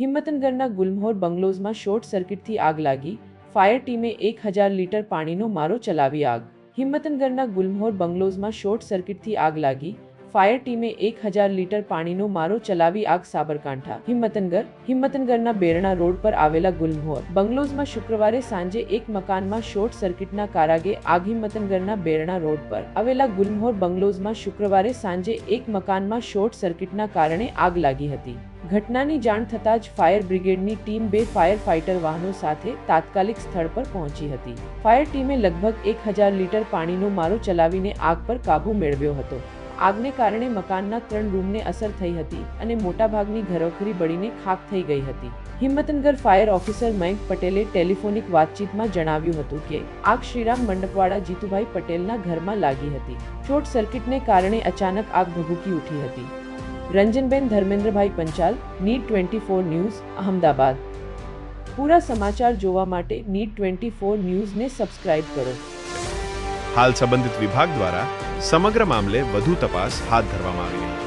હિંમતનગરના ગુલમહોર બંગલોઝમાં short સર્કિટથી આગ લાગી, ફાયર ટીમે 1000 લીટર પાણીનો મારો ચલાવી આગ. હિંમતનગરના ગુલમહોર બંગલોઝમાં શોર્ટ સર્કિટથી આગ લાગી, ફાયર ટીમે 1000 લીટર પાણીનો મારો ચલાવી આગ. સાબરકાંઠા હિંમતનગરના બેરણા રોડ પર આવેલા ગુલમહોર બંગલોઝમાં શુક્રવારે સાંજે એક મકાનમાં શોર્ટ સર્કિટના કારણે આગ. હિંમતનગરના બેરણા રોડ પર આવેલા ગુલમહોર બંગલોઝમાં શુક્રવારે સાંજે એક મકાનમાં શોર્ટ સર્કિટના કારણે આગ લાગી હતી. ઘટનાની જાણ થતાં જ ફાયર બ્રિગેડની ટીમ 2 ફાયર ફાઇટર વાહનો સાથે તાત્કાલિક સ્થળ પર પહોંચી હતી. ફાયર ટીમે લગભગ 1000 લીટર પાણીનો મારો ચલાવીને આગ પર કાબૂ મેળવ્યો હતો. આગને કારણે મકાનના 3 રૂમને અસર થઈ હતી અને મોટાભાગની ઘરવખરી બળીને ખાખ થઈ ગઈ હતી. હિંમતનગર ફાયર ઓફિસર મયંક પટેલે ટેલિફોનિક વાતચીતમાં જણાવ્યું હતું કે આગ શ્રીરામ મંડપવાળા જીતુભાઈ પટેલના ઘરમાં લાગી હતી. શોર્ટ સર્કિટને કારણે અચાનક આગ ભભૂકી ઉઠી હતી. Ranjanben Dharmendrabhai Panchal, need 24 news, Ahmedabad. પૂરા સમાચાર જોવા માટે નીડ 24 ન્યૂઝને સબસ્ક્રાઇબ કરો. હાલ સંબંધિત વિભાગ દ્વારા સમગ્ર મામલે વધુ તપાસ હાથ ધરવામાં આવી રહી છે.